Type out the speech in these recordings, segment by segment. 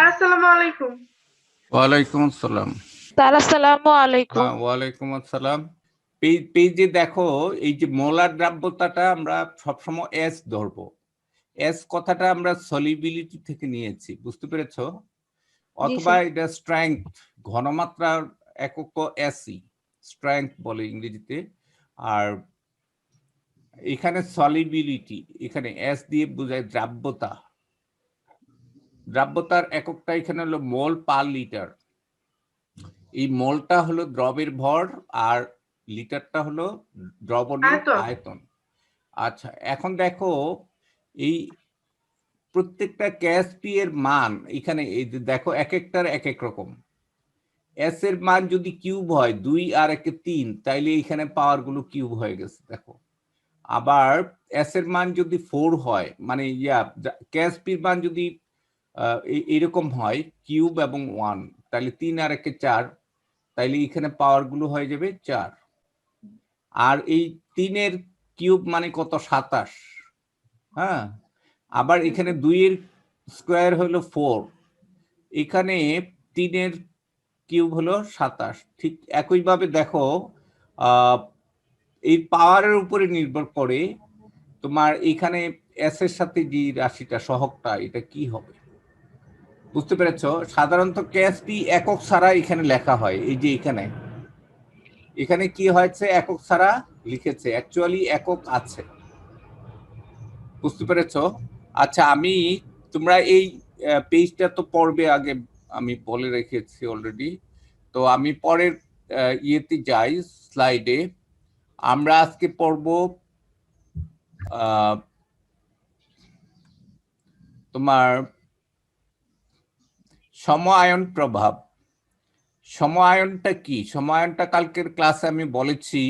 আসসালামু আলাইকুম। ওয়ালাইকুম আসসালাম। আসসালামু আলাইকুম। ওয়ালাইকুম আসসালাম। পেজে দেখো, এই যে মোলার দ্রাব্যতাটা আমরা সবসময় এস ধরবো। এস কথাটা আমরা সলিবিলিটি থেকে নিয়েছি, বুঝতে পেরেছো? অথবা এটা স্ট্রেংথ, ঘনমাত্রার একক তো এসই, স্ট্রেংথ বলে ইংরেজিতে। আর এখানে সলিবিলিটি, এখানে এস দিয়ে বোঝায় দ্রাব্যতা। দ্রাব্যতার এককটা এখানে হলো মোল পার লিটার। এই মোলটা হলো দ্রবের ভর আর লিটারটা হলো দ্রবণের আয়তন। আচ্ছা, এখন দেখো এই প্রত্যেকটা গ্যাস পি এর মান এখানে এই যে দেখো এক একটার এক এক রকম। এস এর মান যদি কিউব হয় 2 আর 1 3, তাইলে এখানে পাওয়ার গুলো কিউব হয়ে গেছে দেখো। আবার এস এর মান যদি 4 হয়, মানে গ্যাস পির মান যদি এরকম হয় কিউব এবং 1, তাহলে 3 আর 1 4, তাইলে এখানে পাওয়ার গুলো হয়ে যাবে 4। আর এই 3 এর কিউব মানে কত? 27। হ্যাঁ, আবার এখানে 2 এর স্কোয়ার হলো 4, এখানে 3 এর কিউব হলো 27। ঠিক একইভাবে দেখো এই পাওয়ারের উপরে নির্ভর করে তোমার এখানে এস এর সাথে যে রাশিটা সহগটা, এটা কি হবে, বুঝতে পেরেছো? সাধারণত কেএসপি একক ছাড়া এখানে লেখা হয়। এই যে এখানে কি হয়েছে, একক ছাড়া লিখেছে, অ্যাকচুয়ালি একক আছে, বুঝতে পেরেছো? আচ্ছা, তোমরা এই পেজটা তো পড়বে, আগে আমি বলে রেখেছি অলরেডি। তো আমি পরের ইয়েতে যাই, স্লাইডে। আমরা আজকে পড়ব তোমার সম-আয়ন প্রভাব। সম-আয়নটা কি? সম-আয়নটা কালকের ক্লাসে আমি বলেছি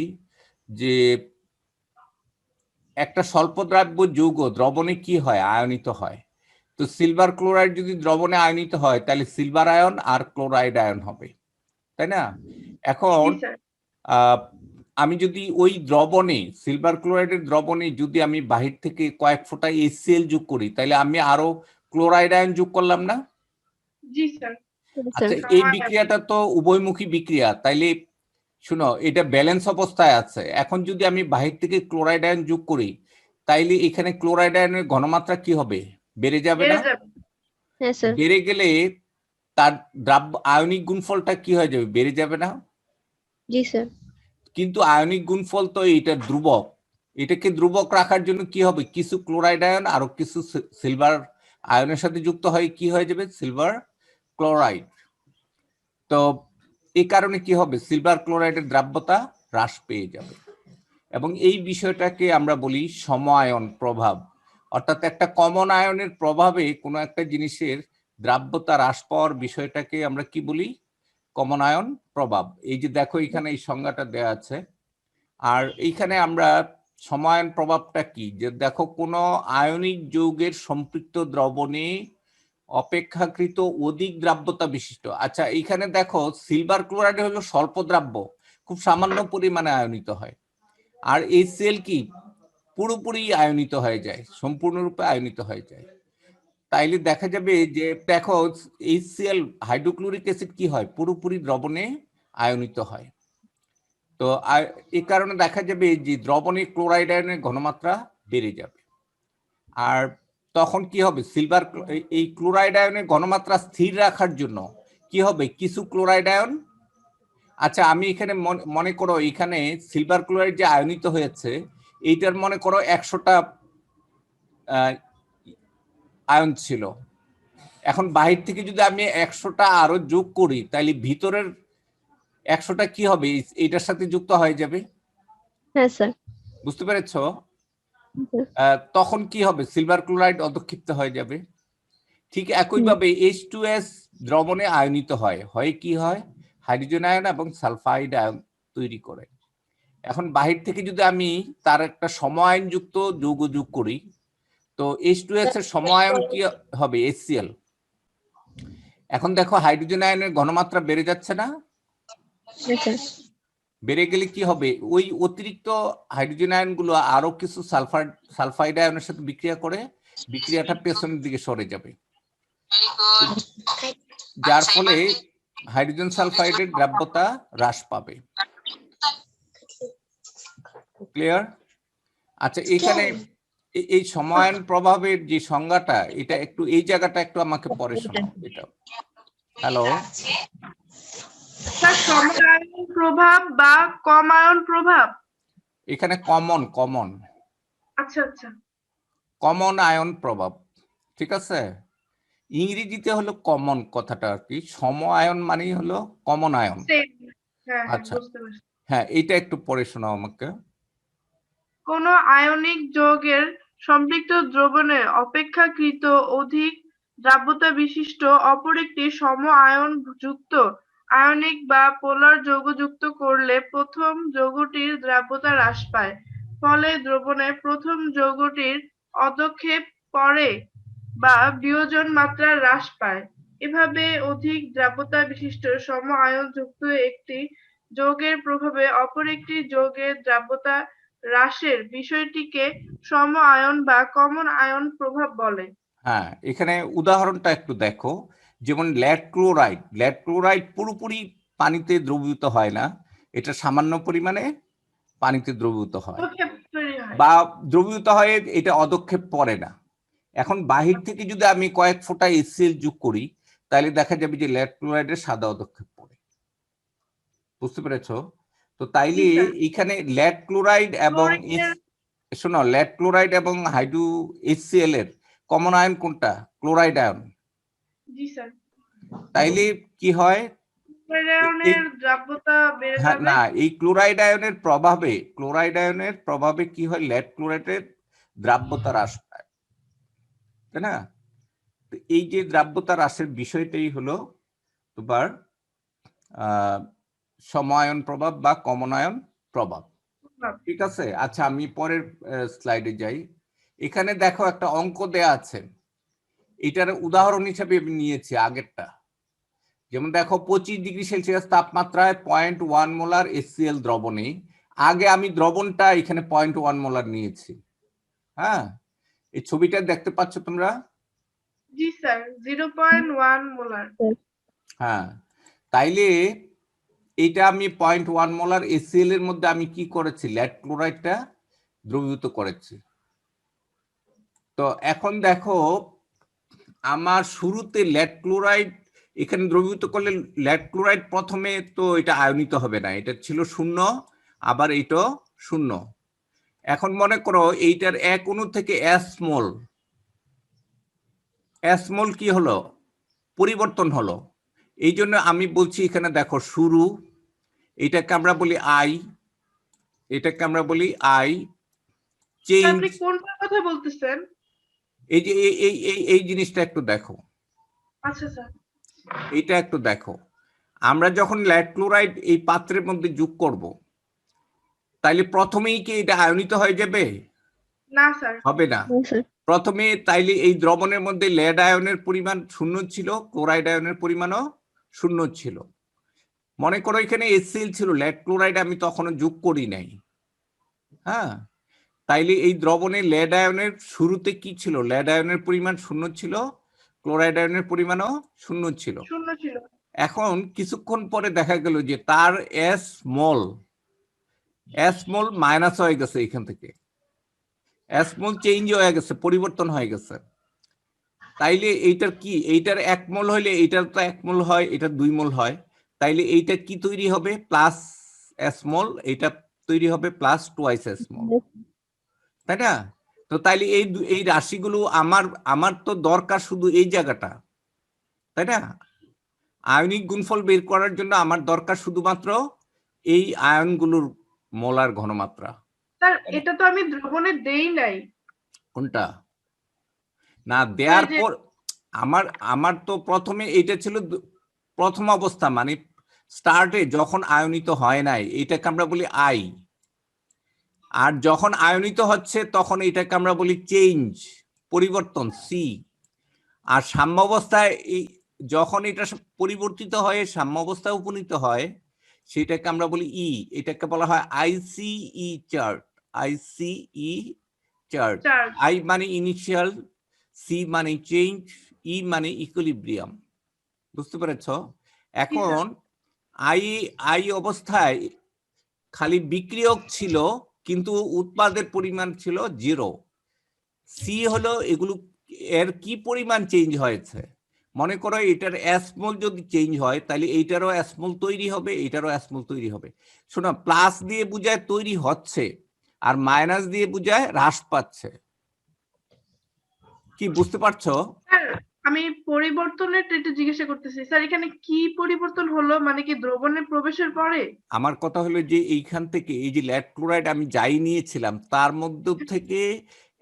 যে একটা স্বল্পদ্রাব্য যৌগ দ্রবণে কি হয়? আয়নিত হয়। তো সিলভার ক্লোরাইড যদি দ্রবণে আয়নিত হয়, তাহলে সিলভার আয়ন আর ক্লোরাইড আয়ন হবে, তাই না? এখন আমি যদি ওই দ্রবণে, সিলভার ক্লোরাইডের দ্রবণে যদি আমি বাহির থেকে কয়েক ফোঁটা HCl যোগ করি, তাহলে আমি আরো ক্লোরাইড আয়ন যোগ করলাম না? জি স্যার। আচ্ছা, এই বিক্রিয়াটা তো উভয়মুখী বিক্রিয়া, তাইলে শুনো, এটা ব্যালেন্স অবস্থায় আছে। এখন যদি আমি বাহির থেকে ক্লোরাইড আয়ন যোগ করি, তাইলে এখানে ক্লোরাইড আয়নের ঘনমাত্রা কি হবে? বেড়ে যাবে না? বেড়ে গেলে তার দ্রাব্য আয়নিক গুণফলটা কি হয়ে যাবে? বেড়ে যাবে না? জি স্যার। কিন্তু আয়নিক গুণফল তো এটা ধ্রুবক। এটাকে ধ্রুবক রাখার জন্য কি হবে? কিছু ক্লোরাইড আয়ন আরো কিছু সিলভার আয়নের সাথে যুক্ত হয়, কি হয়ে যাবে? Silver chloride. তো এই কারণে কি হবে? সিলভার ক্লোরাইডের দ্রাব্যতা হ্রাস পেয়ে যাবে, এবং এই বিষয়টাকে আমরা বলি সম-আয়ন প্রভাব। অর্থাৎ একটা কমন আয়নের প্রভাবে কোনো একটা জিনিসের দ্রাব্যতা হ্রাস পাওয়ার বিষয়টাকে আমরা কি বলি? কমন আয়ন প্রভাব। এই যে দেখো, এখানে এই সংজ্ঞাটা দেয়া আছে। আর এইখানে আমরা সম-আয়ন প্রভাবটা কি, যে দেখো কোনো আয়নিক যৌগের সম্পৃক্ত দ্রবণে অপেক্ষাকৃত অধিক দ্রাব্যতা বিশিষ্ট। আচ্ছা, এইখানে দেখো সিলভার ক্লোরাইড হলো স্বল্প দ্রাব্য, খুব সামান্য পরিমাণে আয়নিত হয়। আর HCl কি? পুরোপুরি আয়নিত হয়ে যায়, সম্পূর্ণরূপে আয়নিত হয়ে যায়। তাইলে দেখা যাবে যে দেখো HCl হাইড্রোক্লোরিক অ্যাসিড কি হয়? পুরোপুরি দ্রবণে আয়নিত হয়। তো এই কারণে দেখা যাবে যে দ্রবণে ক্লোরাইড আয়নের ঘনমাত্রা বেড়ে যাবে। আর তখন কি হবে? সিলভার এই ক্লোরাইড আয়নের ঘনমাত্রা স্থির রাখার জন্য কি হবে? কিছু ক্লোরাইড আয়ন, আচ্ছা আমি এখানে মনে করো এখানে সিলভার ক্লোরাইড যে আয়নিত হয়েছে, এইটার মনে করো 100টা আয়ন ছিল। এখন বাহির থেকে যদি আমি 100টা আরো যোগ করি, তাহলে ভিতরের 100টা কি হবে? এইটার সাথে যুক্ত হয়ে যাবে। হ্যাঁ স্যার। বুঝতে পেরেছো? তখন কি হবে? সিলভার ক্লোরাইড অধক্ষিপ্ত হয়ে যাবে। ঠিক একইভাবে H2S দ্রবণে আয়নিত হয়, কি হয়? হাইড্রোজেন আয়ন এবং সালফাইড আয়ন তৈরি করে। এখন বাহির থেকে যদি আমি তার একটা সম-আয়নযুক্ত যৌগ যোগ করি, তো H2S এর সম-আয়ন কি হবে? HCl। এখন দেখো হাইড্রোজেন আয়নের ঘনমাত্রা বেড়ে যাচ্ছে না? বেড়ে গেলে কি হবে? ওই অতিরিক্ত হাইড্রোজেন আয়নগুলো আরো কিছু সালফাইড আয়নের সাথে বিক্রিয়া করে, বিক্রিয়াটা পেছনের দিকে সরে যাবে। যার ফলে হাইড্রোজেন সালফাইডের দ্রাব্যতা হ্রাস পাবে। ক্লিয়ার? আচ্ছা, এখানে এই সমায়ন প্রভাবের যে সংজ্ঞাটা, এটা একটু এই জায়গাটা একটু আমাকে পরে শোনাও। এটা হ্যালো, স্যার সমায়ন প্রভাব বা কমায়ন প্রভাব। এখানে কমন আচ্ছা আচ্ছা কমন আয়ন প্রভাব, ঠিক আছে? ইংরেজিতে হলো কমন কথাটা আর কি, সম আয়ন মানেই হলো কমন আয়ন। সেম। হ্যাঁ হ্যাঁ আচ্ছা, বুঝতে পারছি। হ্যাঁ, এটা একটু পরে শোনাও আমাকে। কোন আয়নিক যৌগের সম্পৃক্ত দ্রবণে অপেক্ষাকৃত অধিক দ্রাব্যতা বিশিষ্ট অপর একটি সম আয়ন যুক্ত আয়নিক বা পোলার যৌগ যুক্ত করলে প্রথম যৌগটির দ্রাব্যতা হ্রাস পায়, ফলে দ্রবণে প্রথম যৌগটির অধঃক্ষেপ পরে বা বিয়োজন মাত্রা হ্রাস পায়। এভাবে অধিক দ্রাব্যতা বিশিষ্ট সম আয়ন যুক্ত একটি যৌগের প্রভাবে অপর একটি যৌগের দ্রাব্যতা হ্রাসের বিষয়টিকে সম আয়ন বা কমন আয়ন প্রভাব বলে। হ্যাঁ, এখানে উদাহরণটা একটু দেখো। যেমন লেড ক্লোরাইড পুরোপুরি পানিতে দ্রবীভূত হয় না, এটা সামান্য পরিমাণে পানিতে দ্রবীভূত হয়, অধঃক্ষেপ তৈরি হয়। বা দ্রবীভূত হয়, এটা অধঃক্ষেপ পড়ে না। এখন বাহির থেকে যদি আমি কয়েক ফোঁটা HCl যোগ করি, তাহলে দেখা যাবে যে লেড ক্লোরাইডের সাদা অধঃক্ষেপ পড়ে। বুঝতে পেরেছো? তো তাইলে জি স্যার। এখানে লেড ক্লোরাইড এবং শোনো, লেড ক্লোরাইড এবং হাইড্রো HCl এর কমন আয়ন কোনটা? Chloride ion. জি স্যার। তাইলে কি হয়? আয়নের দ্রাব্যতা বেড়ে হ্যাঁ, যাবে। না, এই ক্লোরাইড আয়নের প্রভাবে কি হয়? লেড ক্লোরাইডের দ্রাব্যতা হ্রাস পায়, তাই না? তো এই যে দ্রাব্যতা হ্রাসের বিষয়টাই হলো তোমার সমায়ন প্রভাব বা কমন আয়ন প্রভাব। ঠিক আছে, আচ্ছা, আমি পরের স্লাইডে যাই। এখানে দেখো একটা অঙ্ক দেয়া আছে, এটার উদাহরণ হিসেবে আমি নিয়েছি আগেরটা। যেমন দেখো 25°C তাপমাত্রায় 0.1 মোলার HCl দ্রবণে, আগে আমি দ্রবণটা এখানে 0.1 মোলার নিয়েছি। হ্যাঁ, এই ছবিটা দেখতে পাচ্ছ তোমরা? জি স্যার, 0.1 মোলার। হ্যাঁ, তাইলে এইটা আমি 0.1 মোলার HCl এর মধ্যে আমি কি করেছি? লেড ক্লোরাইডটা দ্রবীভূত করেছি। তো এখন দেখো, আমার শুরুতে লেড ক্লোরাইড এখানে দ্রবীভূত করলে লেড ক্লোরাইড প্রথমে তো এটা আয়নিত হবে না, এটা ছিল 0, আবার এইটাও 0। এখন মনে করো এইটার এক অণু থেকে S মোল কি হলো? পরিবর্তন হলো। এই জন্য আমি বলছি এখানে দেখো শুরু, এটাকে আমরা বলি I, এটাকে আমরা বলি I চেঞ্জ। আপনি কোনটার কথা বলতেছেন? এই যে এই জিনিসটা একটু দেখো, আচ্ছা স্যার। এটা একটু দেখো। আমরা যখন লেড ক্লোরাইড এই পাত্রের মধ্যে যোগ করব, তাইলে প্রথমেই কি এটা আয়নিত হয়ে যাবে? না স্যার। হবে না। প্রথমে তাইলে এই দ্রবণের মধ্যে লেড আয়নের পরিমাণ 0 ছিল, ক্লোরাইড আয়নের পরিমাণও 0 ছিল। মনে করো এখানে HCl ছিল, লেড ক্লোরাইড আমি তখনও যোগ করি নাই। হ্যাঁ, তাইলে এই দ্রবণে লেড আয়নের শুরুতে কি ছিল? লেড আয়নের পরিমাণ 0 ছিল, ক্লোরাইড আয়নের পরিমাণও 0 ছিল। 0 ছিল। এখন কিছুক্ষণ পরে দেখা গেল যে তার S মোল মাইনাস হয়ে গেছে, এখান থেকে S মোল চেঞ্জ হয়ে গেছে, পরিবর্তন হয়ে গেছে। তাইলে এইটার কি? এইটার 1 মোল হইলে এইটার তো 1 মোল হয়, এটা 2 মোল হয়। তাইলে এইটা কি তৈরি হবে? প্লাস S মোল, এটা তৈরি হবে প্লাস টুয়াইস S মোল, তাই না? তো তাইলে এই রাশিগুলো আমার তো দরকার শুধু এই জায়গাটা, তাই না? আয়নিক গুণফল বের করার জন্য আমার দরকার শুধুমাত্র এই আয়নগুলোর মোলার ঘনমাত্রা। স্যার এটা তো আমি দ্রবণে দেই নাই। কোনটা? না দেওয়ার পর আমার তো প্রথমে এটা ছিল প্রথম অবস্থা, মানে স্টার্টে যখন আয়নিত হয় নাই, এটাকে আমরা বলি I। আর যখন আয়নিত হচ্ছে তখন এটাকে আমরা বলি চেঞ্জ, পরিবর্তন, C। আর সাম্যাবস্থায় যখন এটা পরিবর্তিত হয়, সাম্যাবস্থায় উপনীত হয়, সেটাকে আমরা বলি E। এটাকে বলা হয় ICE চার্ট। I মানে ইনিশিয়াল, C মানে চেঞ্জ, ই মানে ইকুইলিব্রিয়াম, বুঝতে পেরেছ? এখন আই আই অবস্থায় খালি বিক্রিয়ক ছিল কিন্তু উৎপাদের পরিমাণ ছিল 0। সি হলো এগুলো এর কি পরিমাণ চেঞ্জ হয়েছে। মনে করো এটার অ্যাসমোল যদি চেঞ্জ হয় তাহলে এইটারও অ্যাসমোল তৈরি হবে, এইটারও অ্যাসমোল তৈরি হবে। শোনো, প্লাস দিয়ে বোঝায় তৈরি হচ্ছে আর মাইনাস দিয়ে বোঝায় হ্রাস পাচ্ছে। কি বুঝতে পারছো? স্যার আমি পরিবর্তনের একটু জিজ্ঞাসা করতেছি স্যার, এখানে কি পরিবর্তন হলো, মানে কি দ্রবণে প্রবেশের পরে? আমার কথা হলো যে এইখান থেকে এই যে লেড ক্লোরাইড আমি যাই নিয়েছিলাম তার মধ্য থেকে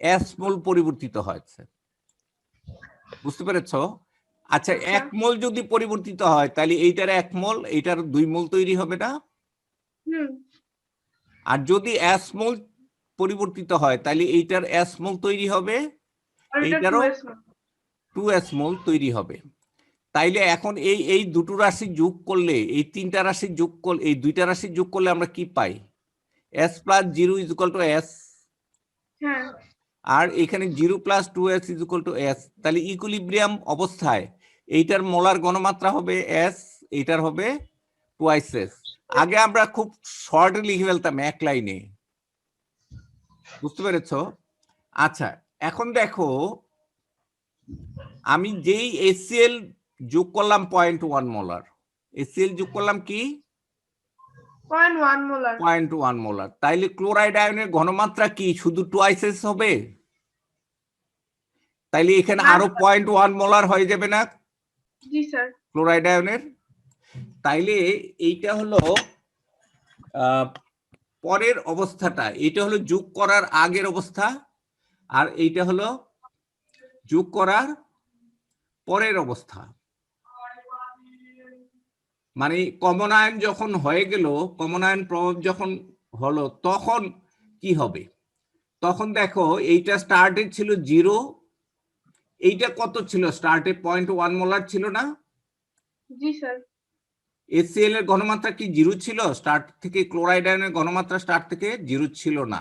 অ্যাসমোল পরিবর্তিত হয়েছে, বুঝতে পেরেছো? আচ্ছা, 1 মোল যদি পরিবর্তিত হয় তাহলে এইটার 1 মোল, এইটার 2 মোল তৈরি হবে না? আর যদি অ্যাসমোল পরিবর্তিত হয় তাহলে এইটার অ্যাসমোল তৈরি হবে, এইটারও 2s মোল তৈরি হবে। তাইলে এখন এই এই দুটো রাশি যোগ করলে, এই তিনটা রাশি যোগ করলে, এই দুইটা রাশি যোগ করলে আমরা কি পাই? s + 0 = s। আর এখানে 0 + 2s = s। তাহলে ইকুইলিব্রিয়াম অবস্থায় এইটার মোলার ঘনমাত্রা হবে s, এইটার হবে 2s। আগে আমরা খুব শর্টে লিখে ফেলতাম এক লাইনে, বুঝতে পেরেছো? আচ্ছা, এখন দেখো আমি যেই HCl যোগ করলাম 0.1 মোলার, HCl যোগ করলাম কি 0.1 মোলার, 0.1 মোলার, তাইলে ক্লোরাইড আয়নের ঘনমাত্রা কি শুধু 2s হবে? তাইলে এখানে আরো 0.1 মোলার হয়ে যাবে না? জি স্যার। ক্লোরাইড আয়নের। তাইলে এইটা হলো পরের অবস্থাটা, এটা হলো যোগ করার আগের অবস্থা, আর এইটা হলো যোগ করার পরের অবস্থা। মানে কমন আয়ন যখন হয়ে গেল, কমন আয়ন প্রভাব যখন হলো তখন কি হবে? তখন দেখো এইটা স্টার্টে ছিল 0, এইটা কত ছিল স্টার্টে? 0.1 মোলার ছিল না? জি স্যার। HCl এর ঘনমাত্রা কি 0 ছিল স্টার্ট থেকে? ক্লোরাইড আয়নের ঘনমাত্রা স্টার্ট থেকে 0 ছিল না,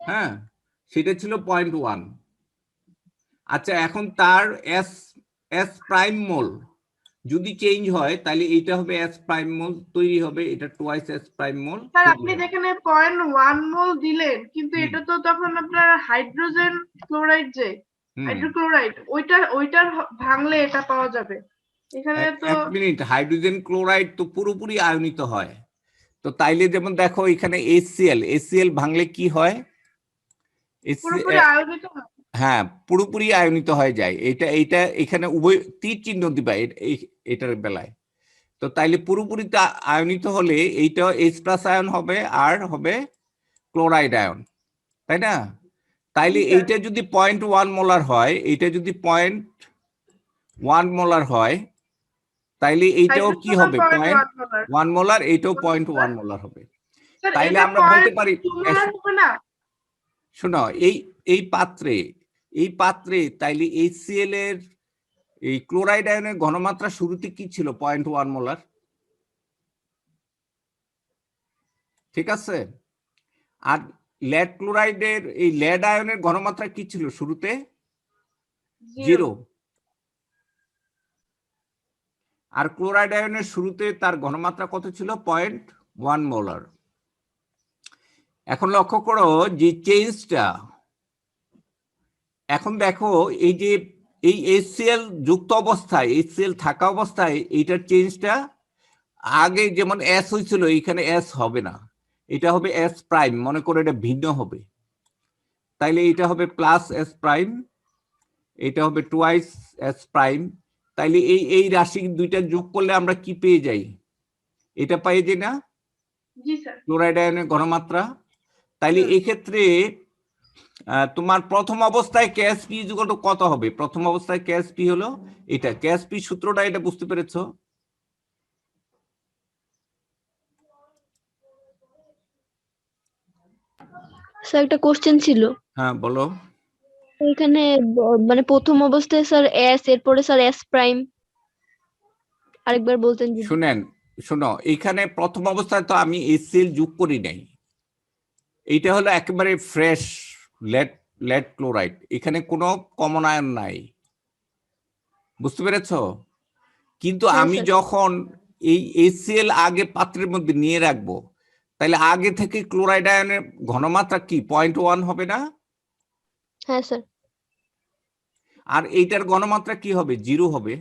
হ্যাঁ, সেটা ছিল 0.1। আচ্ছা, এখন তার s প্রাইম মোল যদি চেঞ্জ হয় তাহলে এইটা হবে s প্রাইম মোল তৈরি হবে, এটা টুয়াইস s প্রাইম মোল। স্যার আপনি যেখানে 0.1 মোল দিলেন, কিন্তু এটা তো তখন আপনার হাইড্রোজেন ক্লোরাইড, যে হাইড্রোক্লোরাইড, ওইটার ভাঙলে এটা পাওয়া যাবে। এখানে তো 1 মিনিট, হাইড্রোজেন ক্লোরাইড তো পুরোপুরি আয়নিত হয়। তো তাইলে যেমন দেখো এখানে HCl ভাঙলে কি হয়? পুরোপুরি আয়নিত হয়। হ্যাঁ, পুরোপুরি আয়নিত হয়ে যায়। এইটা এখানে উভয় তীর চিহ্ন দিবা এটার বেলায়। তো তাইলে পুরোপুরি আয়নিত হলে এইটা H+ আয়ন হবে আর হবে ক্লোরাইড আয়ন, তাই না? তাইলে এইটা যদি 0.1 মোলার হয়, এইটা যদি 0.1 মোলার হয়, তাইলে এইটাও কি হবে? 0.1 মোলার, এইটাও 0.1 মোলার হবে। তাইলে আমরা বলতে পারি, শোনো, এই পাত্রে তাইলে HCl এর এই ক্লোরাইড আয়নের ঘনমাত্রা শুরুতে কি ছিল? 0.1 মোলার, ঠিক আছে? আর লেড ক্লোরাইডের এই লেড আয়নের ঘনমাত্রা কি ছিল শুরুতে? 0। আর ক্লোরাইড আয়নের শুরুতে তার ঘনমাত্রা কত ছিল? 0.1 মোলার। এখন লক্ষ্য করো যে চেঞ্জটা, এখন দেখো এই যে এই HCl যুক্ত অবস্থায়, HCl থাকা অবস্থায় এইটার চেঞ্জটা আগে যেমন S হয়েছিল, এইখানে S হবে না, এটা হবে S প্রাইম। মনে করো এটা ভিন্ন হবে, তাইলে এটা হবে +S প্রাইম, এটা হবে টুয়াইস S প্রাইম। তাইলে এই রাশি দুইটা যোগ করলে আমরা কি পেয়ে যাই? এটা পাই যাই না? জি স্যার। ক্লোরাইড আয়নের ঘনমাত্রা। তাইলে এই ক্ষেত্রে তোমার প্রথম অবস্থায় KSP কত হবে? প্রথম অবস্থায় KSP হলো এটা, KSP সূত্রটা এটা বুঝতে পেরেছো? স্যার একটা কোশ্চেন ছিল। হ্যাঁ বলো। এখানে মানে প্রথম অবস্থায় স্যার এস, এরপরে স্যার এস প্রাইম, আরেকবার বলতেন যদি। শোনো, এইখানে প্রথম অবস্থায় তো আমি HCl যোগ করি নাই, এইটা হলো একেবারে ফ্রেশ লেড ক্লোরাইড, এখানে কোনো কমন আয়ন নাই। বুঝতে পেরেছো? কিন্তু হ্যাঁ, আমি স্যার। যখন এই HCl আগে পাত্রের মধ্যে নিয়ে রাখবো, তাহলে আগে থেকে ক্লোরাইড আয়নের ঘনমাত্রা কি 0.1 হবে না? হ্যাঁ, স্যার। আর এইটার ঘনমাত্রা কি হবে? 0 হবে।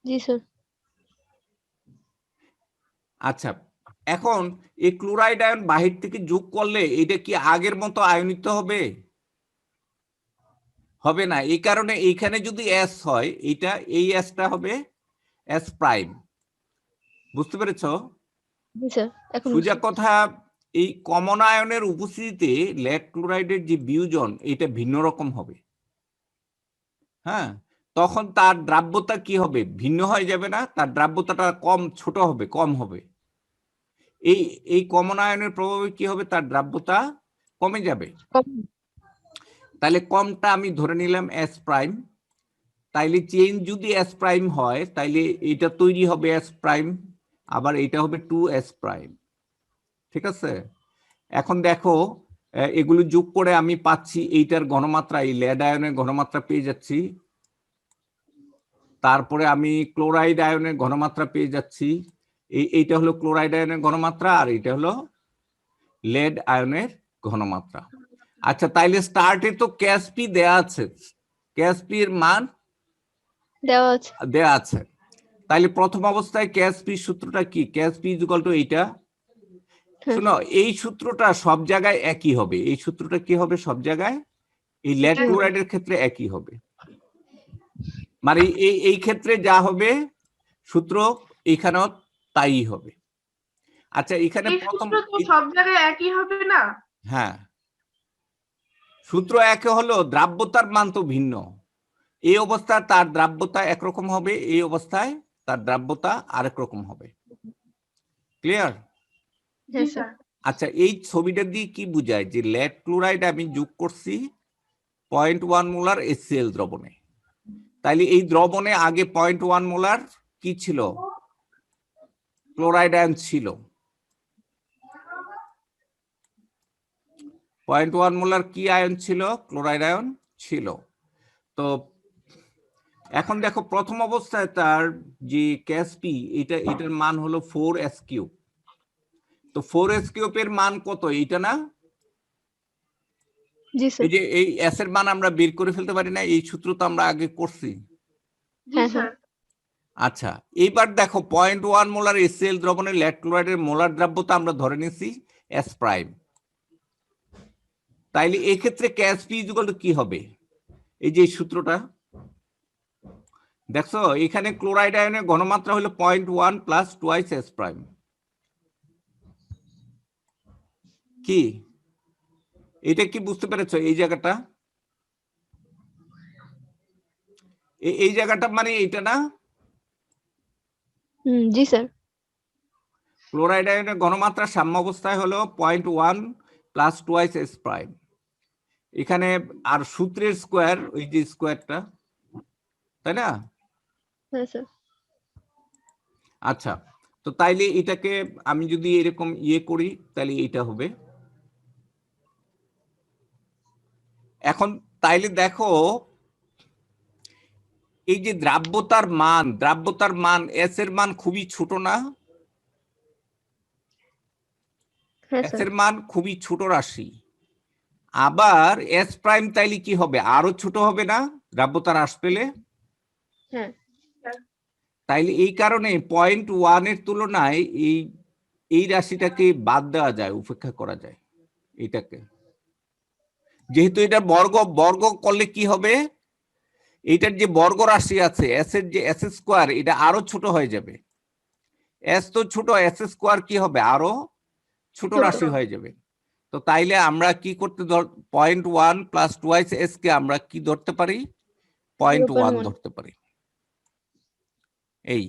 জি, স্যার। আচ্ছা, এখন এই ক্লোরাইড আয়ন বাহির থেকে যোগ করলে এটা কি আগের মতো আয়নিত হবে? হবে না। এই কারণে এইখানে যদি S হয়, এইটা এই Sটা হবে S প্রাইম। বুঝতে পেরেছো? জি, স্যার। এখন সোজা বুঝছি। কথা, এই কমন আয়নের উপস্থিতিতে লেড ক্লোরাইডের যে বিয়োজন এটা ভিন্ন রকম হবে। হ্যাঁ, তখন তার দ্রাব্যতা কি হবে? ভিন্ন হয়ে যাবে না? তার দ্রাব্যতাটা কম, ছোট হবে, কম হবে। এই এই কমন আয়নের প্রভাবে কি হবে? তার দ্রাব্যতা কমে যাবে। তাহলে কমটা আমি ধরে নিলাম S প্রাইম। তাইলে চেইন যদি S প্রাইম হয়, তাইলে এটা তৈরি হবে S প্রাইম, আবার এটা হবে 2S প্রাইম। ঠিক আছে? এখন দেখো, এগুলো যোগ করে আমি পাচ্ছি এইটার ঘনমাত্রা, এই লেড আয়নের ঘনমাত্রা পেয়ে যাচ্ছি। তারপরে আমি ক্লোরাইড আয়নের ঘনমাত্রা পেয়ে যাচ্ছি। এইটা হলো ক্লোরাইড আয়নের ঘনমাত্রা, আর এটা হলো লেড আয়নের ঘনমাত্রা। আচ্ছা, তাইলে স্টার্টে তো ক্যাসপি দেয়া আছে, ক্যাসপি এর মান দেওয়া আছে। দেয়া আছে। তাইলে প্রথম অবস্থায় ক্যাসপি সূত্রটা কি? ক্যাসপি ইকুয়াল টু এইটা। হ্যাঁ, শোনো, এই সূত্রটা সব জায়গায় একই হবে। এই সূত্রটা কি হবে সব জায়গায়? এই লেড একই হবে। ক্লোরাইডের ক্ষেত্রে একই হবে। মানে এই ক্ষেত্রে যা হবে সূত্র এখানেও তাই হবে। আচ্ছা, এখানে এই প্রথম, সূত্র তো সব জায়গায় একই হবে না? হ্যাঁ, সূত্র একে হলো, দ্রাব্যতার মান তো ভিন্ন। এই অবস্থায় তার দ্রাব্যতা একরকম হবে, এই অবস্থায় তার দ্রাব্যতা আরেক রকম হবে। ক্লিয়ার? জি হ্যাঁ, স্যার। স্যার। আচ্ছা, এই ছবিটা দিয়ে কি বোঝায়? যে লেড ক্লোরাইড আমি যোগ করছি 0.1 মোলার HCl দ্রবণে। তাইলে এই দ্রবণে আগে 0.1 মোলার কি ছিল? ক্লোরাইড আয়ন ছিল। 0.1 মোলার কি আয়ন ছিল? ক্লোরাইড আয়ন ছিল। তো এখন দেখো, প্রথম অবস্থায় তার যে ক্যাসপি, এটার মান হলো 4s কিউব। তো 4s কিউবের মান কত? এইটা না? জি, স্যার। এই যে এই s এর মান আমরা বের করে ফেলতে পারি না? এই সূত্র তো আমরা আগে করছি। জি হ্যাঁ, স্যার। আচ্ছা, এইবার দেখো 0.1 মোলার HCl দ্রবণের লেড ক্লোরাইডের মোলার দ্রাব্যতা আমরা ধরে নিচ্ছি S প্রাইম। তাইলে এই ক্ষেত্রে ক্যাসপি ইকুয়াল টু কি হবে? এই যে সূত্রটা দেখছো, এখানে ক্লোরাইড আয়নের ঘনমাত্রা হলো 0.1 প্লাস 2s S প্রাইম। কি এটা কি বুঝতে পেরেছো? এই জায়গাটা, এই জায়গাটা মানে এইটা না? জি, স্যার। ক্লোরাইড আয়নের ঘনমাত্রা সাম্য অবস্থায় হলো 0.1 প্লাস 2s S প্রাইম। এখানে আর সূত্রের স্কোয়ার, ওই যে স্কোয়ারটা, তাই না? হ্যাঁ, স্যার। আচ্ছা, তো তাইলে এটাকে আমি যদি এরকম করি, তাহলে এটা হবে। এখন তাইলে দেখো, এই যে দ্রাব্যতার মান S এর মান খুবই ছোট না? হ্যাঁ, S স্যার। এর মান খুবই ছোট রাশি। আবার S প্রাইম তাইলে কি হবে? আরো ছোট হবে না দ্রাব্যতার হ্রাস পেলে? হ্যাঁ। তাইলে এই কারণে 0.1 এর তুলনায় এই রাশিটাকে বাদ দেওয়া যায়, উপেক্ষা করা যায় এটাকে। যেহেতু এটা বর্গ করলে কি হবে? এইটার যে বর্গ রাশি আছে S এর যে S স্কোয়ার, এটা আরো ছোট হয়ে যাবে। S তো ছোট, S স্কোয়ার কি হবে? আরো ছোট ছোট। রাশি হয়ে যাবে। তো তাইলে আমরা কি করতে 0.1 প্লাস 2s কে আমরা কি ধরতে পারি? 0.1 0.1। ধরতে পারি। এই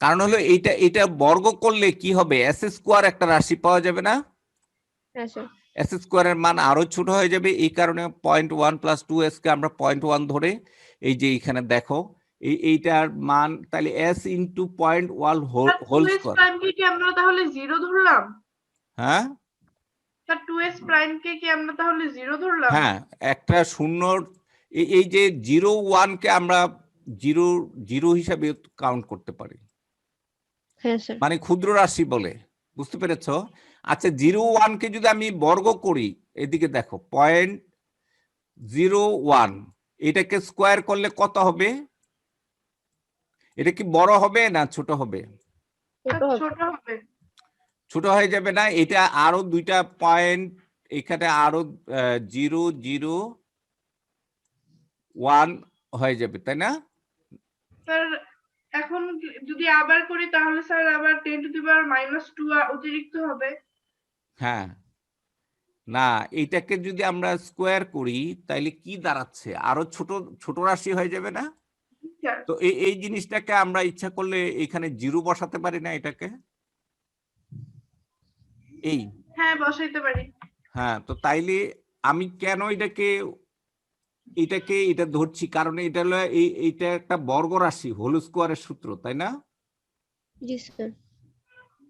কারণ হলো এটা বর্গ করলে কি হবে? S স্কোয়ার একটা রাশি পাওয়া যাবে না? হ্যাঁ, স্যার। S স্কোয়ারের মান আরো ছোট হয়ে যাবে। এই কারণে 0.1 প্লাস 2s কে আমরা 0.1 ধরে, এই যে এখানে দেখো এইটার মান তাহলে S into 0.1 whole 2s square. Prime কে কি আমরা তাহলে 0 ধরলাম? হ্যাঁ, স্যার 2s প্রাইম কে কি আমরা তাহলে 0 ধরলাম? হ্যাঁ, একটা শূন্য, এই যে 0 1 কে আমরা জিরো জিরো হিসাবে কাউন্ট করতে পারি, হ্যাঁ স্যার। মানে ক্ষুদ্র রাশি বলে, বুঝতে পেরেছো? আচ্ছা 0.1 কে যদি আমি বর্গ করি, এদিকে দেখো 0.01, এটাকে স্কোয়ার করলে কত হবে? এটা কি বড় হবে না ছোট হবে? ছোট হবে। ছোট হয়ে যাবে না? এটা আরো দুইটা পয়েন্ট, এখানে আরো 0.01 হয়ে যাবে, তাই না? স্যার এখন যদি আবার করি তাহলে স্যার আবার 10⁻² অতিরিক্ত হবে। হ্যাঁ, না এটাকে যদি আমরা স্কোয়ার করি তাহলে কি দাঁড়াচ্ছে? আরো ছোট ছোট রাশি হয়ে যাবে না? স্যার তো এই জিনিসটাকে আমরা ইচ্ছা করলে এখানে জিরো বসাতে পারি না এটাকে? এই হ্যাঁ বসাইতে পারি। হ্যাঁ, তো তাইলে আমি কেন এটা ধরছি, কারণ এটা হলো এইটা একটা বর্গ রাশি, হোল স্কোয়ারের সূত্র, তাই না? জি স্যার।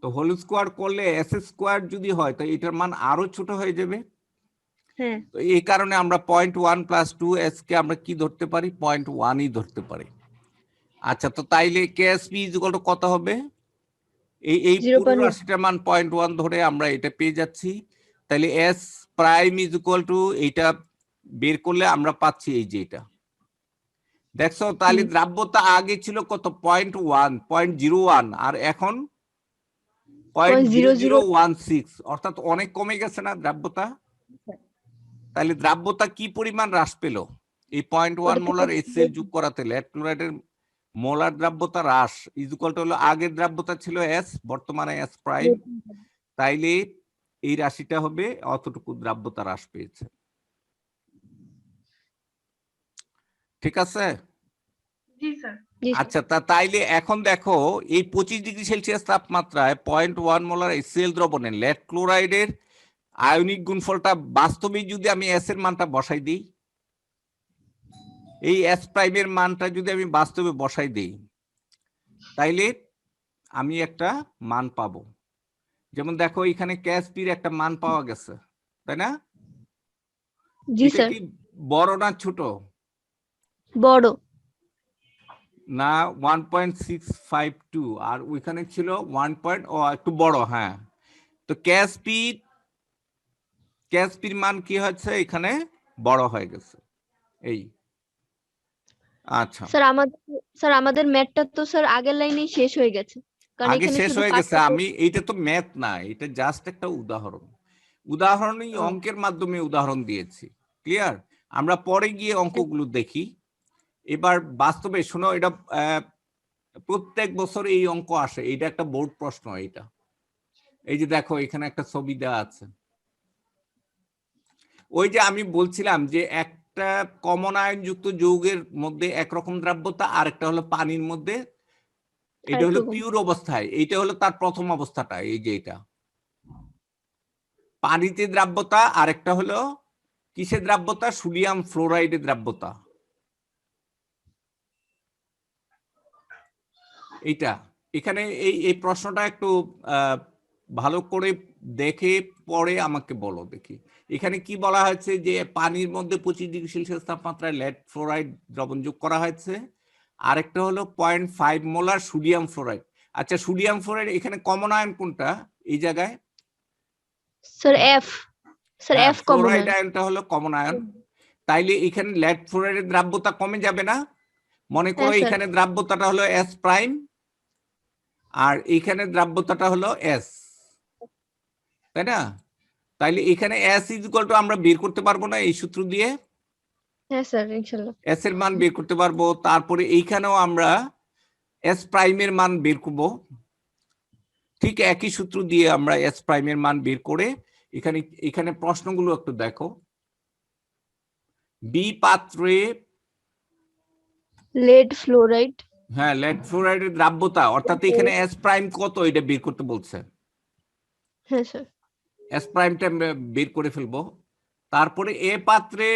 তো হোল স্কোয়ার করলে এস স্কোয়ার যদি হয় তো এটার মান আরো ছোট হয়ে যাবে। হ্যাঁ তো এই কারণে আমরা 0.1 + 2s কে আমরা কি ধরতে পারি? 0.1ই ধরতে পারি। আচ্ছা, তো তাইলে কেএসপি ইকুয়াল টু কত হবে? এই পুরো 0.1। রাশিটার মান 0.1 ধরে আমরা এটা পেয়ে যাচ্ছি। তাহলে এস প্রাইম ইকুয়াল টু এইটা বের করলে আমরা পাচ্ছি এই যে এটা, দেখছো? তাহলে দ্রাব্যতা আগে ছিল কত? 0.1, 0.01, আর এখন 0.0016, অর্থাৎ অনেক কমে গেছে না দ্রাব্যতা? তাহলে দ্রাব্যতা কি পরিমাণ হ্রাস পেল এই 0.1 মোলার এসএল যোগ করাতে? লেড ক্লোরাইডের মোলার দ্রাব্যতা হ্রাস ইকুয়াল টু হলো, আগের দ্রাব্যতা ছিল এস, বর্তমানে এস প্রাইম, তাইলে এই রাশিটা হবে অতটুকু দ্রাব্যতা হ্রাস পেয়েছে। ঠিক আছে? জি স্যার। আচ্ছা, তাইলে এখন দেখো এই 25°C তাপমাত্রায় 0.1 মোলার এসএল দ্রবণে লেড ক্লোরাইডের আয়নিক গুণফলটা বাস্তবে যদি আমি এস এর মানটা বসাই দিই, এই এস প্রাইমের মানটা যদি আমি বাস্তবে বসাই দিই, তাইলে আমি একটা মান পাবো। যেমন দেখো এখানে কেএসপির একটা মান পাওয়া গেছে, তাই না? জি এটা স্যার। কি বড় না ছোট? বড়। না 1.652, আর ওইখানে ছিল 1. একটু বড়, হ্যাঁ। তো কেএসপির মান কি হচ্ছে? এখানে বড় হয়ে গেছে। এই আচ্ছা, স্যার আমাদের ম্যাথটা তো স্যার আগের লাইনেই শেষ হয়ে গেছে, কারণ আগে এখানে শেষ শুধু হয়ে গেছে। পার্থক্য। আমি এইটা তো ম্যাথ না, এটা জাস্ট একটা উদাহরণই ও, অঙ্কের মাধ্যমে উদাহরণ দিয়েছি। ক্লিয়ার? আমরা পরে গিয়ে অঙ্কগুলো দেখি। এবার বাস্তবে শোনো, এটা প্রত্যেক বছর এই অঙ্ক আসে, এটা একটা বোর্ড প্রশ্ন। এটা এই যে দেখো এখানে একটা ছবি দেওয়া আছে। ওই যে আমি বলছিলাম যে একটা কমন আয়নযুক্ত যৌগের মধ্যে একরকম দ্রাব্যতা, আর একটা হলো পানির মধ্যে, এটা হলো একরকম। পিওর অবস্থায়, এইটা হলো তার প্রথম অবস্থাটা। এই যে এটা পানিতে দ্রাব্যতা, আর একটা হলো কিসের দ্রাব্যতা? সোডিয়াম ফ্লোরাইডের দ্রাব্যতা। এইটা এখানে এই প্রশ্নটা একটু ভালো করে দেখে পরে আমাকে বলো দেখি। এখানে কি বলা হয়েছে? যে পানির মধ্যে 25°C তাপমাত্রায় লেড ফ্লোরাইড দ্রবণ যোগ করা হয়েছে, আরেকটা হলো 0.5 মোলার সোডিয়াম ফ্লোরাইড। আচ্ছা, সোডিয়াম ফ্লোরাইড এখানে কমন আয়ন কোনটা এই জায়গায়? Sir F. স্যার হ্যাঁ, এফ কমন ফ্লোরাইড আয়নটা হলো কমন আয়ন। তাইলে এখানে লেড ফ্লোরাইডের দ্রাব্যতা কমে যাবে না? মনে করো হ্যাঁ স্যার। এখানে দ্রাব্যতাটা হলো এস প্রাইম, আর এইখানে দ্রাব্যতাটা হলো এস, তাই না? তাইলে এখানে এস ইকুয়াল টু আমরা বের করতে পারবো না এই সূত্র দিয়ে? হ্যাঁ স্যার ইনশাআল্লাহ। এস এর মান বের করতে পারবো। তারপরে এইখানেও আমরা এস প্রাইমের মান বের করব, ঠিক একই সূত্র দিয়ে আমরা এস প্রাইমের মান বের করে এখানে প্রশ্নগুলো একটু দেখো। বি পাত্রে লেড ফ্লোরাইড। হ্যাঁ, লেড ফ্লোরাইডের দ্রাব্যতা, অর্থাৎ এখানে এস প্রাইম কত এটা বের করতে বলছে। হ্যাঁ স্যার। এস প্রাইমটা বের করে ফেলবো। তারপরে এ পাত্রে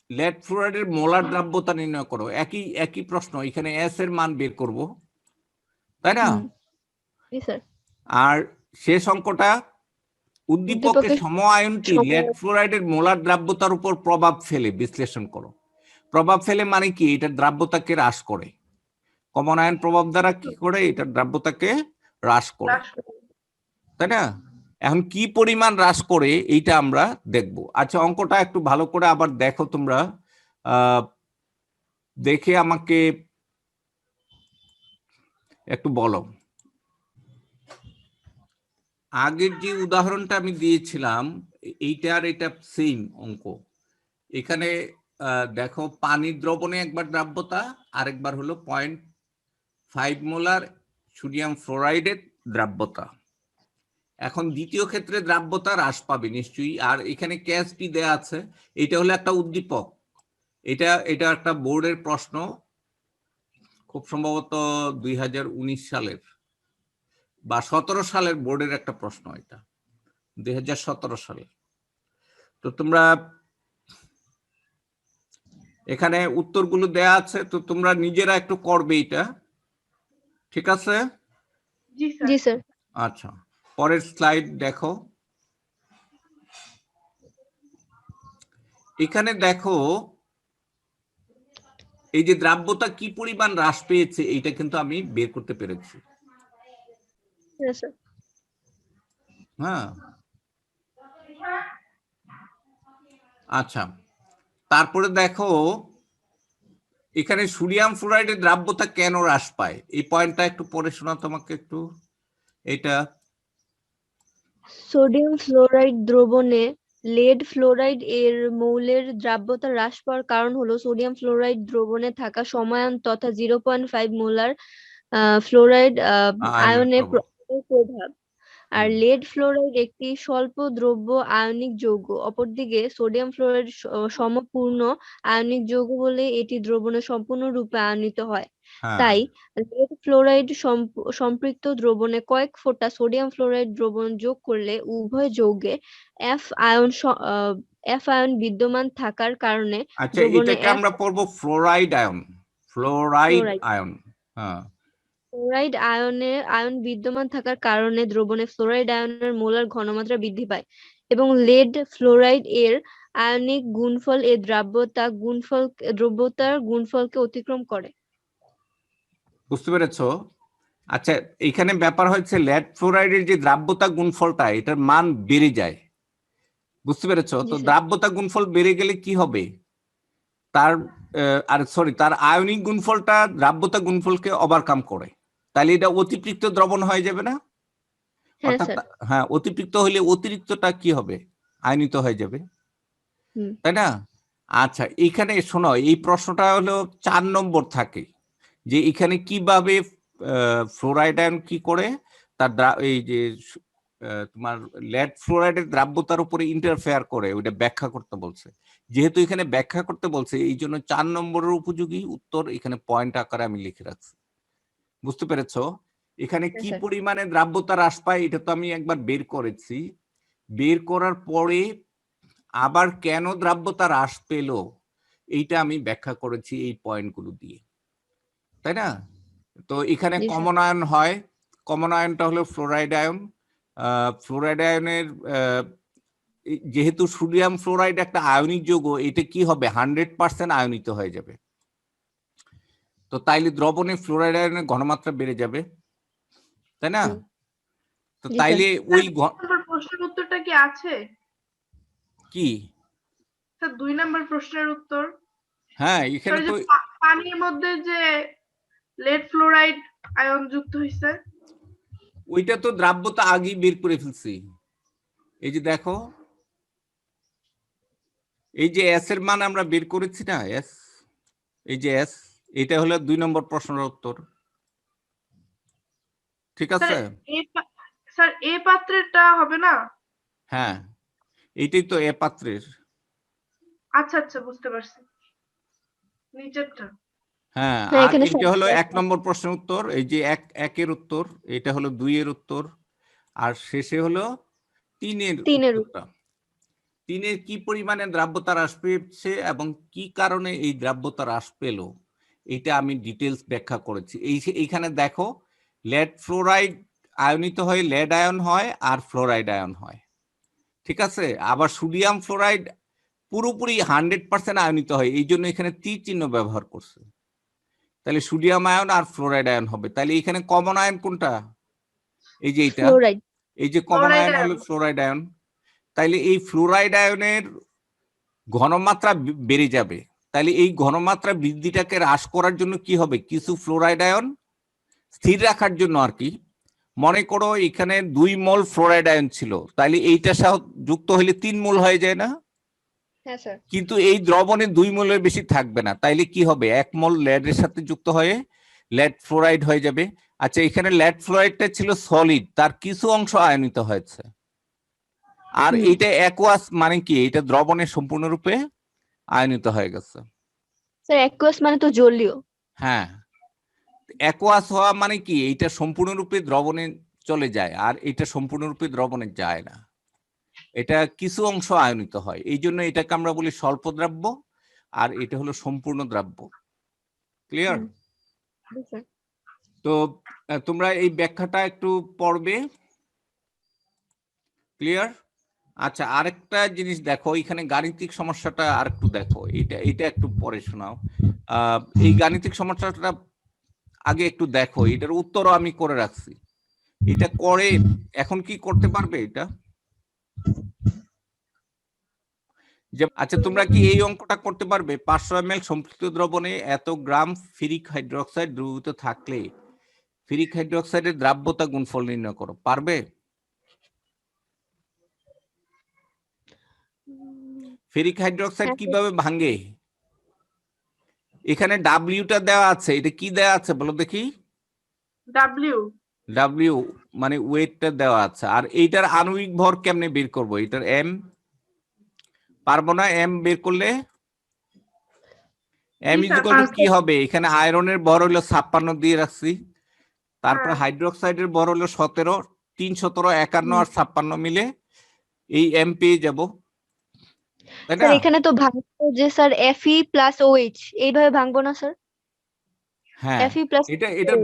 লেড ফ্লোরাইডের মোলার দ্রাব্যতা নির্ণয় করো, একই প্রশ্ন, এখানে এস এর মান বের করব, তাই না? জি স্যার। আর শেষ অঙ্কটা উদ্দীপকের সম আয়নটি লেড ফ্লোরাইডের মোলার দ্রাব্যতার উপর প্রভাব ফেলে বিশ্লেষণ করো। প্রভাব ফেলে মানে কি, এটা দ্রাব্যতাকে হ্রাস করে। কমন আয়ন প্রভাব দ্বারা কি করে, এটা দ্রাব্যতাকে হ্রাস করে, হ্রাস করে। তাই না? এখন কি পরিমাণ হ্রাস করে এইটা আমরা দেখব। আচ্ছা, অঙ্কটা একটু ভালো করে আবার দেখো তোমরা, দেখে আমাকে একটু বলো। আগের যে উদাহরণটা আমি দিয়েছিলাম এইটা আর এটা সেম অঙ্ক। এখানে দেখো পানির দ্রবণে একবার দ্রাব্যতা, আরেকবার হলো 0.5 মোলার সোডিয়াম ফ্লোরাইডের দ্রাব্যতা। এখন দ্বিতীয় ক্ষেত্রে দ্রাব্যতা হ্রাস পাবে নিশ্চয়ই। আর এখানে ক্যাচ পি দেয়া আছে, এটা হলো একটা উদ্দীপক। এটা একটা বোর্ডের প্রশ্ন, খুব সম্ভবত 2019 সালের বা 17 সালের বোর্ডের একটা প্রশ্ন, এটা 2017 সালের। তো তোমরা এখানে উত্তরগুলো দেয়া আছে, তো তোমরা নিজেরা একটু করবে এটা, ঠিক আছে? জি স্যার। জি স্যার। আচ্ছা, পরের স্লাইড দেখো। এখানে দেখো এই যে দ্রাব্যতা কি পরিমাণ হ্রাস পেয়েছে এইটা কিন্তু আমি বের করতে পেরেছি। হ্যাঁ স্যার। হ্যাঁ, আচ্ছা, তারপরে দেখো এখানে সোডিয়াম ফ্লোরাইডের দ্রাব্যতা কেন হ্রাস পায়, এই পয়েন্টটা একটু পড়ে শোনা তোমাকে একটু। এটা সোডিয়াম ফ্লোরাইড দ্রবণে লেড ফ্লোরাইড এর মৌলের দ্রাব্যতা হ্রাস পাওয়ার কারণ হলো সোডিয়াম ফ্লোরাইড দ্রবণে থাকা সমায়ন তথা 0.5 মোলার ফ্লোরাইড আয়নে প্রভাব। আর লেড ফ্লোরাইড একটি স্বল্প দ্রব্য আয়নিক যৌগ। অপরদিকে সোডিয়াম ফ্লোরাইড সমপূর্ণ আয়নিক যৌগ বলে এটি দ্রবণে সম্পূর্ণরূপে আয়নিত হয়। হ্যাঁ, তাই লেড ফ্লোরাইড সম্পৃক্ত দ্রবণে কয়েক ফোঁটা সোডিয়াম ফ্লোরাইড দ্রবণ যোগ করলে উভয় যৌগে এফ আয়ন বিদ্যমান থাকার কারণে আচ্ছা, দ্রবণে এটাকে আমরা পড়বো fluoride ion, fluoride fluoride ion. হ্যাঁ, ফ্লোরাইড আয়ন বিদ্যমান থাকার কারণে দ্রবণে ফ্লোরাইড আয়নের মোলার ঘনমাত্রা বৃদ্ধি পায় এবং লেড ফ্লোরাইড এর আয়নিক গুণফল এর দ্রব্যতার গুণফলকে অতিক্রম করে। বুঝতে পেরেছো? আচ্ছা, এখানে ব্যাপার হচ্ছে লেড ফ্লোরাইডের যে দ্রাব্যতা গুণফলটা, এটার মান বেড়ে যায়। বুঝতে পেরেছো? জি তো স্যার। দ্রাব্যতা গুণফল বেড়ে গেলে কি হবে, তার আয়নিক গুণফলটা দ্রাব্যতা গুণফলকে ওভারকাম করে, তাহলে এটা অতিরিক্ত দ্রবণ হয়ে যাবে না? হ্যাঁ অর্থাৎ স্যার। হ্যাঁ, অতিরিক্ত হলে অতিরিক্তটা কি হবে, আয়নিত হয়ে যাবে, হুম। তাই না? আচ্ছা, এখানে শোনো, এই প্রশ্নটা হলো 4 নম্বর থাকে, যে এখানে কিভাবে ফ্লোরাইড আয়ন কি করে তার এই যে তোমার লেড ফ্লোরাইডের দ্রাব্যতার উপরে ইন্টারফেয়ার করে, ওইটা ব্যাখ্যা করতে বলছে। যেহেতু এখানে ব্যাখ্যা করতে বলছে, এই জন্য 4 নম্বরের উপযোগী উত্তর এখানে পয়েন্ট আকারে আমি লিখে রাখছি। বুঝতে পেরেছো? এখানে হ্যাঁ কি স্যার। পরিমাণে দ্রাব্যতা হ্রাস পায় এটা তো আমি একবার বের করেছি। বের করার পরে আবার কেন দ্রাব্যতা হ্রাস পেল এইটা আমি ব্যাখ্যা করেছি এই পয়েন্টগুলো দিয়ে, তাই না? তো এখানে জি স্যার। কমন আয়ন হয়, কমন আয়নটা হলো ফ্লোরাইড আয়ন। ফ্লোরাইড আয়নের যেহেতু সোডিয়াম ফ্লোরাইড একটা আয়নিক যৌগ, এটা কি হবে, 100% আয়নিত হয়ে যাবে। তো তাইলে দ্রবণে ফ্লোরাইড আয়নের ঘনমাত্রা বেড়ে যাবে, তাই না? তো জি স্যার। তাইলে ওই স্যার, প্রশ্নের উত্তরটা কি আছে? কি স্যার 2 নম্বর প্রশ্নের উত্তর। হ্যাঁ, এখানে স্যার, তো যে পানির মধ্যে যে লেড ফ্লোরাইড আয়ন যুক্ত হয়েছে। ওইটা তো দ্রাব্যতা আগেই বের করে ফেলছি। এই যে দেখো, এই যে এস এর মান আমরা বের করেছি না, এস, এই যে এস, এটা হলো 2 নম্বর প্রশ্নের উত্তর, ঠিক স্যার আছে? স্যার এ পাত্রেরটা হবে না? হ্যাঁ, এইটাই তো এ পাত্রের। আচ্ছা আচ্ছা, বুঝতে পারছি। নিচেরটা। হ্যাঁ, হ্যাঁ আর এখানে এটা হলো 1 নম্বর প্রশ্নের উত্তর, এই যে একের উত্তর, এটা হলো 2 এর উত্তর, আর শেষে হলো 3 এর তিনের উত্তরটা। 3 এর কি পরিমাণে দ্রাব্যতা হ্রাস পেয়েছে এবং কি কারণে এই দ্রাব্যতা হ্রাস পেল, এটা আমি ডিটেলস ব্যাখ্যা করেছি। এইখানে দেখো, লেড ফ্লোরাইড আয়নিত হয়ে লেড আয়ন হয় আর ফ্লোরাইড আয়ন হয়, ঠিক আছে? আবার সোডিয়াম ফ্লোরাইড পুরোপুরি 100% আয়নিত হয়, এই জন্য এখানে তীর চিহ্ন ব্যবহার করছে। তাহলে সোডিয়াম আয়ন আর ফ্লোরাইড আয়ন হবে। তাহলে এখানে কমন আয়ন কোনটা? এই যে এইটা, ফ্লোরাইড। এই যে কমন ফ্লোরাইড আয়ন হলো আয়ন। Fluoride ion. তাইলে এই ফ্লোরাইড আয়নের ঘনমাত্রা বেড়ে যাবে। তাহলে এই ঘনমাত্রা বৃদ্ধিটাকে হ্রাস করার জন্য কি হবে? কিছু ফ্লোরাইড আয়ন স্থির রাখার জন্য আর কি, মনে করো এখানে 2 মোল ফ্লোরাইড আয়ন ছিল, তাইলে এইটা যুক্ত হলে 3 মোল হয়ে যায় না? হ্যাঁ স্যার। কিন্তু এই দ্রবণে 2 মোলের বেশি থাকবে না, তাইলে কি হবে? 1 মোল লেডের সাথে যুক্ত হয়ে লেড ফ্লোরাইড হয়ে যাবে। আচ্ছা, এখানে লেড ফ্লোরাইডটা ছিল সলিড, তার কিছু অংশ আয়নিত হয়েছে। আর এটা অ্যাকুয়াস মানে কি? এটা দ্রবণে সম্পূর্ণরূপে আয়নিত হয়ে গেছে। স্যার অ্যাকুয়াস মানে তো জলীয়। হ্যাঁ, অ্যাকুয়াস হওয়া মানে কি? এইটা সম্পূর্ণরূপে দ্রবণে চলে যায়, আর এটা সম্পূর্ণরূপে দ্রবণে যায় না, এটা কিছু অংশ আয়নিত হয়। এই জন্য এটাকে আমরা বলি স্বল্প দ্রাব্য, আর এটা হলো সম্পূর্ণ দ্রাব্য। ক্লিয়ার? তো তোমরা এই ব্যাখ্যাটা একটু পড়বে। ক্লিয়ার? আচ্ছা, আরেকটা জিনিস দেখো, এখানে গাণিতিক সমস্যাটা আরেকটু দেখো, এটা একটু পরে শোনাও। এই গাণিতিক সমস্যাটা আগে একটু দেখো, এটার উত্তরও আমি করে রাখছি। এটা করে এখন কি করতে পারবে এটা? আচ্ছা, তোমরা কি এই অঙ্কটা করতে পারবে? 500 ml সম্পৃক্ত দ্রবণে এত গ্রাম ফেরিক হাইড্রোক্সাইড দ্রবীভূত থাকলে ফেরিক হাইড্রোক্সাইডের দ্রাব্যতা গুণফল নির্ণয় করো। পারবে? ফেরিক হাইড্রোক্সাইড কিভাবে ভাঙে? এখানে ডাব্লিউটা দেওয়া আছে, এটা কি দেওয়া আছে বলো দেখি? ডাব্লিউ। ডাব্লিউ মানে ওয়েটটা দেওয়া আছে। আর এইটার আণবিক ভর কেমনে বের করবো? এটার এম পারবো না? এম বের করলে এম ইকুয়াল টু কি হবে? এখানে আয়রনের ভর হলো 56 দিয়ে রাখছি, তারপর হাইড্রোক্সাইডের ভর হলো 17, 3 17 51 আর 56 মিলে এই এম পেয়ে যাব, তাই না? স্যার এখানে তো ভাঙবো যে স্যার Fe প্লাস OH, এইভাবে ভাঙবো না স্যার? হ্যাঁ, Fe প্লাস এটার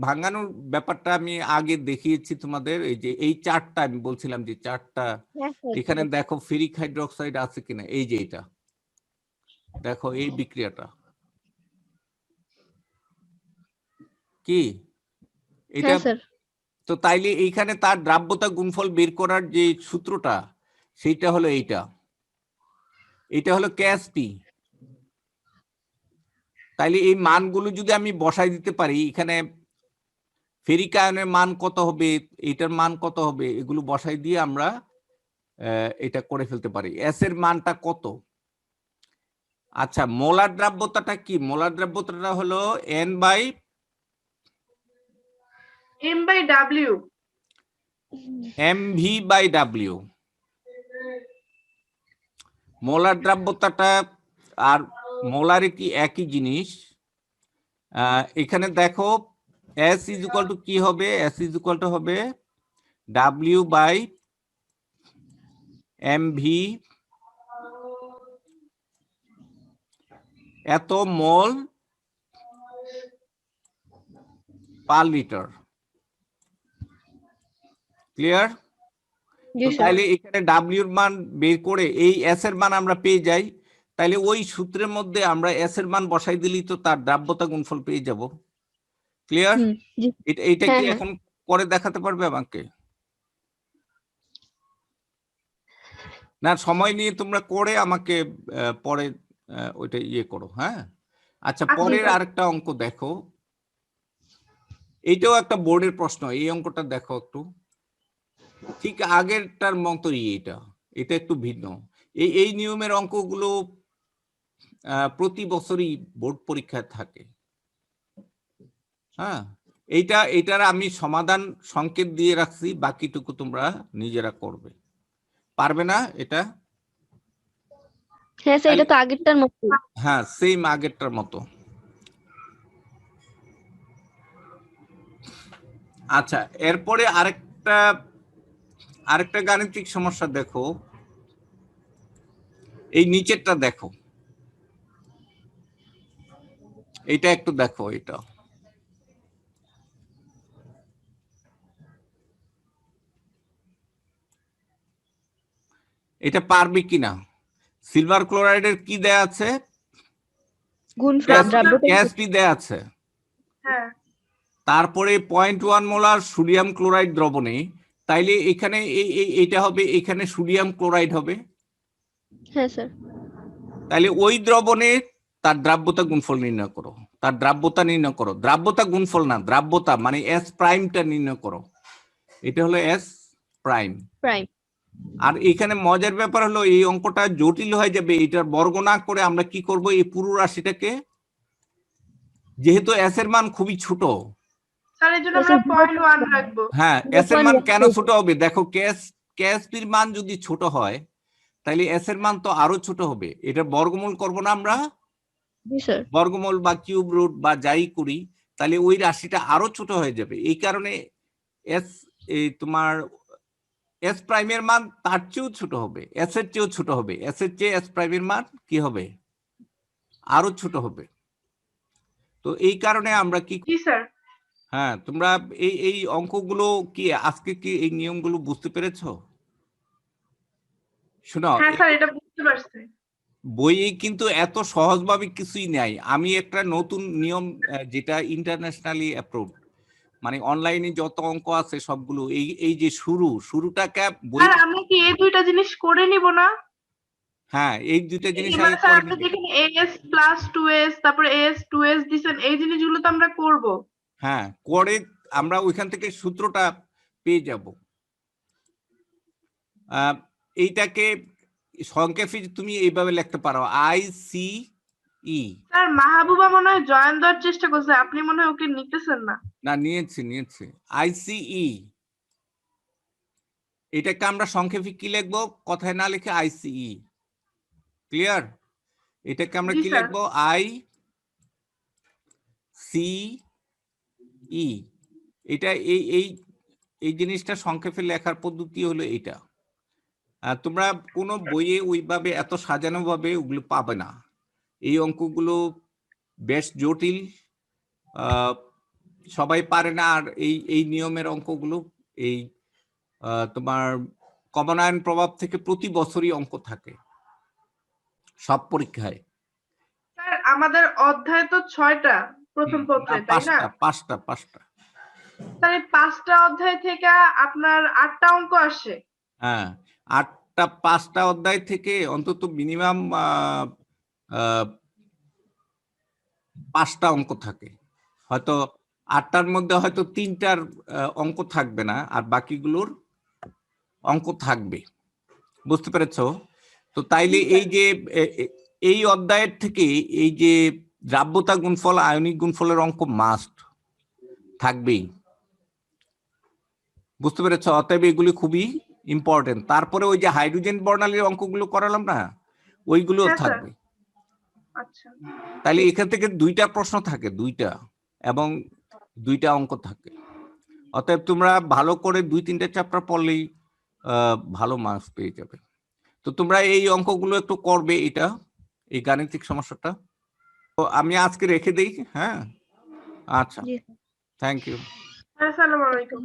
ভাঙানোর ব্যাপারটা আমি আগে দেখিয়েছি তোমাদের। এই যে এই চার্টটা আমি বলছিলাম, যে চার্টটা এখানে দেখো ফেরিক হাইড্রোক্সাইড আছে কিনা। এই যে এটা দেখো, এই বিক্রিয়াটা কি এটা? তো তাইলে এইখানে তার দ্রাব্যতা গুণফল বের করার যে সূত্রটা, সেইটা হলো এটা হলো KSP। তাইলে এই মানগুলো যদি আমি বসাই দিতে পারি, এখানে ফেরিক আয়নের মান কত হবে, এটার মান কত হবে, এগুলো বসাই দিয়ে আমরা এটা করে ফেলতে পারি। এস এর মানটা কত? আচ্ছা, মোলার দ্রাব্যতাটা কি? মোলার দ্রাব্যতাটা হলো N by M by W, MV by W. Molar দ্রাব্যতাটা আর মোলারিটি একই জিনিস। এখানে দেখো এস ইজ ইকুয়াল টু কি হবে? এস ইজ ইকুয়াল টু হবে ডাব্লিউ বাই এমভি, এত মোল পার লিটার। ক্লিয়ার? তাহলে এখানে ডাব্লিউ এর মান বের করে এই এস এর মান আমরা পেয়ে যাই, তাহলে ওই সূত্রের মধ্যে আমরা এস এর মান বসাই দিলেই তো তার দ্রাব্যতা গুণফল পেয়ে যাব। ক্লিয়ার? এটা কি এখন করে দেখাতে পারবে আমাকে? না, সময় নিয়ে তোমরা করে আমাকে পরে ওইটা ইয়ে করো। হ্যাঁ, আচ্ছা, পরের আরেকটা অঙ্ক দেখো, এইটাও একটা বোর্ডের প্রশ্ন। এই অঙ্কটা দেখো একটু, ঠিক আগেরটার মতোই। এটা একটু ভিন্ন। এই নিয়মের অঙ্কগুলো প্রতি বছরই বোর্ড পরীক্ষায় থাকে। হ্যাঁ, এইটার আমি সমাধান সংকেত দিয়ে রাখছি, বাকিটুকু তোমরা নিজেরা করবে। পারবে না এটা? হ্যাঁ স্যার, এটা তো আগেরটার মতো। হ্যাঁ, সেম আগেরটার মতো। আচ্ছা, এরপরে আরেকটা গাণিতিক সমস্যা দেখো, এই নিচেরটা দেখো, এটা একটু দেখো। এটা পারবে কিনা? সিলভার ক্লোরাইডের কি দেয়া আছে? গুণফল দ্রাব্যতা ক্যাসপি দেয়া আছে। হ্যাঁ তারপরে 0.1 মোলার সোডিয়াম ক্লোরাইড দ্রবণে, তাইলে এখানে এইটা হবে, এখানে সোডিয়াম ক্লোরাইড হবে। হ্যাঁ স্যার। তাহলে ওই দ্রবণে তার দ্রাব্যতা গুণফল নির্ণয় করো, তার দ্রাব্যতা নির্ণয় করো, দ্রাব্যতা গুণফল না, দ্রাব্যতা মানে এস প্রাইমটা নির্ণয় করো। এটা হলো এস প্রাইম। প্রাইম। আর এখানে মজার ব্যাপার হলো এই অঙ্কটা জটিল হয়ে যাবে, এটার বর্গ না করে আমরা কি করব, এই পুরো রাশিটাকে, যেহেতু এস এর মান খুবই ছোট, স্যার এই জন্য আমরা 0.1 রাখবো। হ্যাঁ এস এর মান 0.1 কেন ছোট হবে? দেখো ক্যাসপির মান যদি ছোট হয় তাহলে এস এর মান তো আরো ছোট হবে। এটা বর্গমূল করব না আমরা, জি স্যার। বর্গমূল বা কিউব রুট বা যাই করি, তাহলে ওই রাশিটা আরো ছোট হয়ে যাবে। এই কারণে এস তোমার এস প্রাইমের মান তার চেয়েও ছোট হবে, এস এর চেয়েও ছোট হবে, এস এর চেয়ে এস প্রাইমের মান কি হবে, আরো ছোট হবে। তো এই কারণে আমরা কি, জি স্যার। হ্যাঁ তোমরা এই অঙ্কগুলো কি আজকে কি এই নিয়মগুলো বুঝতে পেরেছো? শোনো, হ্যাঁ স্যার এটা বুঝতে পারছি। বইয়ে কিন্তু এত সহজভাবে কিছুই নাই। আমি একটা নতুন নিয়ম, যেটা ইন্টারন্যাশনালি অ্যাপ্রুভড, মানে অনলাইনে যত অঙ্ক আছে সবগুলো এই যে শুরুটাকে বই, স্যার আমরা কি এই দুইটা জিনিস করে নিব না? হ্যাঁ এই দুইটা জিনিস এবার আগে স্যার করে আপনি নিবে। যেখানে as প্লাস 2s তারপরে as 2s দিছেন, এই জিনিসগুলো তো আমরা করব। হ্যাঁ করে আমরা ওইখান থেকে সূত্রটা পেয়ে যাব। এইটাকে সংক্ষেপে তুমি এইভাবে লিখতে পারো ICE। স্যার মাহবুবা মনে হয় জয়েন দেওয়ার চেষ্টা করছে, আপনি মনে হয় ওকে নিতেছেন না। না নিয়েছি ICE। এটাকে আমরা সংক্ষেপে কি লিখবো, কথায় না লিখে ICE। ক্লিয়ার? এটাকে আমরা জি কি স্যার। লিখবো, ICE। এটা এই জিনিসটা সংক্ষেপে লেখার পদ্ধতি হলো এটা। তোমরা কোনো বইয়ে ওইভাবে এত সাজানো ভাবে ওগুলো পাবে না। এই অঙ্কগুলো বেশ জটিল, সবাই পারে না। আর এই নিয়মের অঙ্কগুলো এই তোমার কমনায়ন প্রভাব থেকে প্রতি বছরই অঙ্ক থাকে সব পরীক্ষায়। স্যার আমাদের অধ্যায় তো 6টা প্রথম পত্রে, তাই না? পাঁচটা। স্যার এই 5টা অধ্যায় থেকে আপনার 8টা অঙ্ক আসে। হ্যাঁ 5টা অধ্যায় থেকে অন্তত মিনিমাম 5টা অঙ্ক থাকে। হয়তো 8টার মধ্যে হয়তো 3টার অঙ্ক থাকবে না, আর বাকিগুলোর অঙ্ক থাকবে। বুঝতে পেরেছো? তো তাইলে এই যে এই অধ্যায়ের থেকে এই যে দ্রাব্যতা গুণফল, আয়নিক গুণফলের অঙ্ক মাস্ট থাকবেই। বুঝতে পেরেছো? অতএব এগুলি খুবই ইম্পর্টেন্ট। তারপরে ওই যে হাইড্রোজেন বর্ণালীর অঙ্কগুলো করালাম না, ওইগুলো হ্যাঁ স্যার। থাকবে। আচ্ছা তাহলে এখান থেকে 2টা প্রশ্ন থাকে, 2টা এবং 2টা অঙ্ক থাকে। অতএব তোমরা ভালো করে 2-3টা চ্যাপ্টার পড়লেই ভালো মার্কস পেয়ে যাবে। তো তোমরা এই অঙ্কগুলো একটু করবে, এটা এই গাণিতিক সমস্যাটা। তো আমি আজকে রেখে দেই। হ্যাঁ আচ্ছা, জি। Thank you. আসসালামু আলাইকুম।